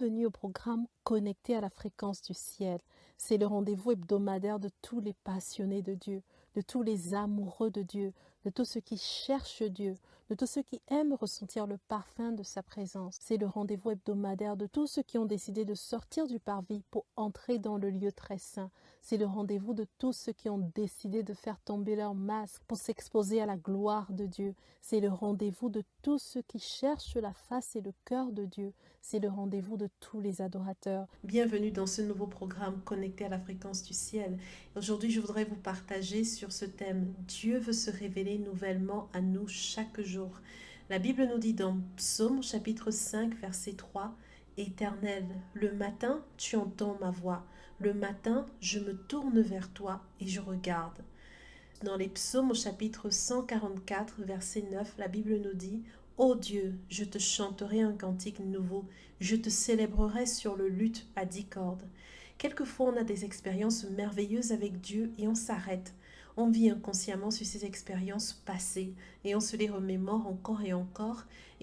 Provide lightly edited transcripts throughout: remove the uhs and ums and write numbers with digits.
bienvenue au programme Connecté à la fréquence du ciel. C'est le rendez-vous hebdomadaire de tous les passionnés de Dieu, de tous les amoureux de Dieu, de tous ceux qui cherchent Dieu, de tous ceux qui aiment ressentir le parfum de sa présence. C'est le rendez-vous hebdomadaire de tous ceux qui ont décidé de sortir du parvis pour entrer dans le lieu très saint. C'est le rendez-vous de tous ceux qui ont décidé de faire tomber leur masque pour s'exposer à la gloire de Dieu. C'est le rendez-vous de tous ceux qui cherchent la face et le cœur de Dieu. C'est le rendez-vous de tous les adorateurs. Bienvenue dans ce nouveau programme Connecté à la fréquence du ciel. Aujourd'hui, je voudrais vous partager sur ce thème. Dieu veut se révéler nouvellement à nous chaque jour. La Bible nous dit dans Psaume chapitre 5, verset 3, « Éternel, le matin, tu entends ma voix. Le matin, je me tourne vers toi et je regarde. » Dans les psaumes au chapitre 144, verset 9, la Bible nous dit « Ô Dieu, je te chanterai un cantique nouveau, je te célébrerai sur le luth à 10 cordes. » Quelquefois, on a des expériences merveilleuses avec Dieu et on s'arrête. On vit inconsciemment sur ces expériences passées et on se les remémore encore et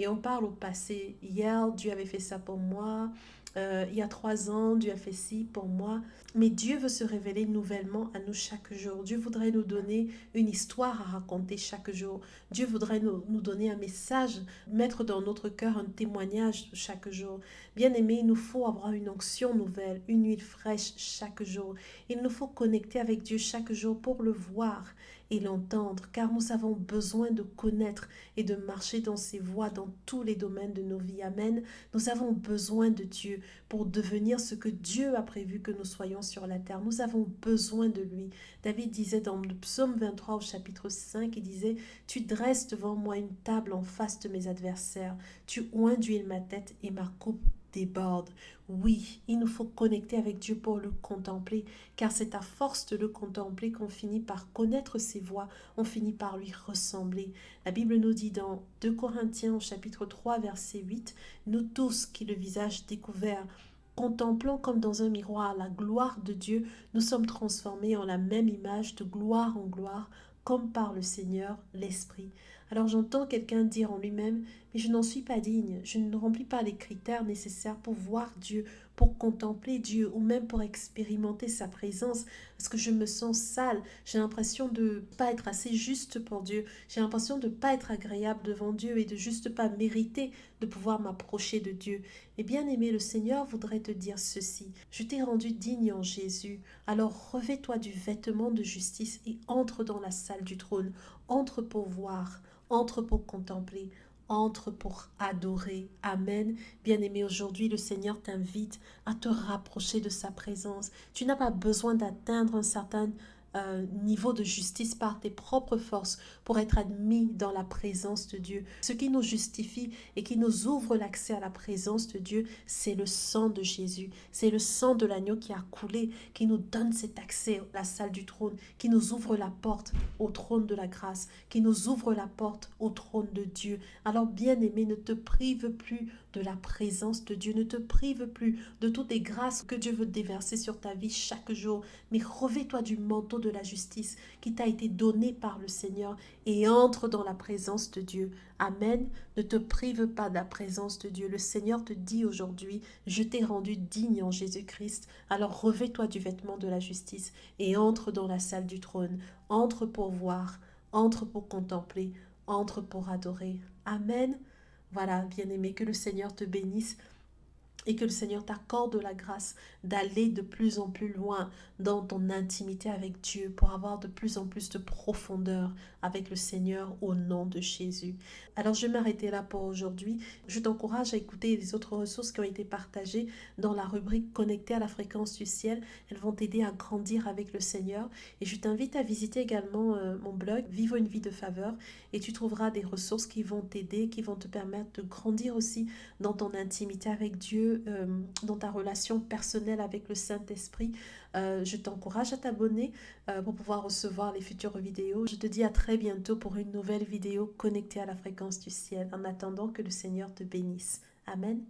on parle au passé. Hier, Dieu avait fait ça pour moi. Il y a 3 ans, Dieu a fait ci pour moi. Mais Dieu veut se révéler nouvellement à nous chaque jour. Dieu voudrait nous donner une histoire à raconter chaque jour. Dieu voudrait nous donner un message, mettre dans notre cœur un témoignage chaque jour. Bien aimé, il nous faut avoir une onction nouvelle, une huile fraîche chaque jour. Il nous faut connecter avec Dieu chaque jour pour le voir et l'entendre, car nous avons besoin de connaître et de marcher dans ses voies dans tous les domaines de nos vies. Amen. Nous avons besoin de Dieu pour devenir ce que Dieu a prévu que nous soyons sur la terre. Nous avons besoin de lui. David disait dans le psaume 23 au chapitre 5, il disait « Tu dresses devant moi une table en face de mes adversaires. Tu oins d'huile ma tête et ma coupe déborde. » Oui, il nous faut connecter avec Dieu pour le contempler, car c'est à force de le contempler qu'on finit par connaître ses voies, on finit par lui ressembler. La Bible nous dit dans 2 Corinthiens au chapitre 3 verset 8, « Nous tous qui le visage découvert, contemplant comme dans un miroir la gloire de Dieu, nous sommes transformés en la même image de gloire en gloire, comme par le Seigneur l'Esprit. » Alors j'entends quelqu'un dire en lui-même, mais je n'en suis pas digne, je ne remplis pas les critères nécessaires pour voir Dieu, pour contempler Dieu ou même pour expérimenter sa présence, parce que je me sens sale, j'ai l'impression de ne pas être assez juste pour Dieu, j'ai l'impression de ne pas être agréable devant Dieu et de juste pas mériter de pouvoir m'approcher de Dieu. Mais bien aimé, le Seigneur voudrait te dire ceci, je t'ai rendu digne en Jésus, alors revêt-toi du vêtement de justice et entre dans la salle du trône, entre pour voir, entre pour contempler, entre pour adorer. Amen. Bien-aimé, aujourd'hui, le Seigneur t'invite à te rapprocher de sa présence. Tu n'as pas besoin d'atteindre un certain niveau de justice par tes propres forces pour être admis dans la présence de Dieu. Ce qui nous justifie et qui nous ouvre l'accès à la présence de Dieu, c'est le sang de Jésus. C'est le sang de l'agneau qui a coulé, qui nous donne cet accès à la salle du trône, qui nous ouvre la porte au trône de la grâce, qui nous ouvre la porte au trône de Dieu. Alors bien-aimé, ne te prive plus de la présence de Dieu, ne te prive plus de toutes les grâces que Dieu veut déverser sur ta vie chaque jour, mais revêt-toi du manteau de la justice qui t'a été donné par le Seigneur et entre dans la présence de Dieu. Amen. Ne te prive pas de la présence de Dieu. Le Seigneur te dit aujourd'hui, je t'ai rendu digne en Jésus-Christ, alors revêt-toi du vêtement de la justice et entre dans la salle du trône. Entre pour voir, entre pour contempler, entre pour adorer. Amen. Voilà, bien-aimé, que le Seigneur te bénisse et que le Seigneur t'accorde la grâce d'aller de plus en plus loin dans ton intimité avec Dieu pour avoir de plus en plus de profondeur avec le Seigneur au nom de Jésus. Alors je vais m'arrêter là pour aujourd'hui. Je t'encourage à écouter les autres ressources qui ont été partagées dans la rubrique Connecté à la fréquence du ciel. Elles vont t'aider à grandir avec le Seigneur et je t'invite à visiter également mon blog Vivre une vie de faveur et tu trouveras des ressources qui vont t'aider, qui vont te permettre de grandir aussi dans ton intimité avec Dieu, dans ta relation personnelle avec le Saint-Esprit. Je t'encourage à t'abonner pour pouvoir recevoir les futures vidéos. Je te dis à très bientôt pour une nouvelle vidéo connectée à la fréquence du ciel. En attendant, que le Seigneur te bénisse. Amen.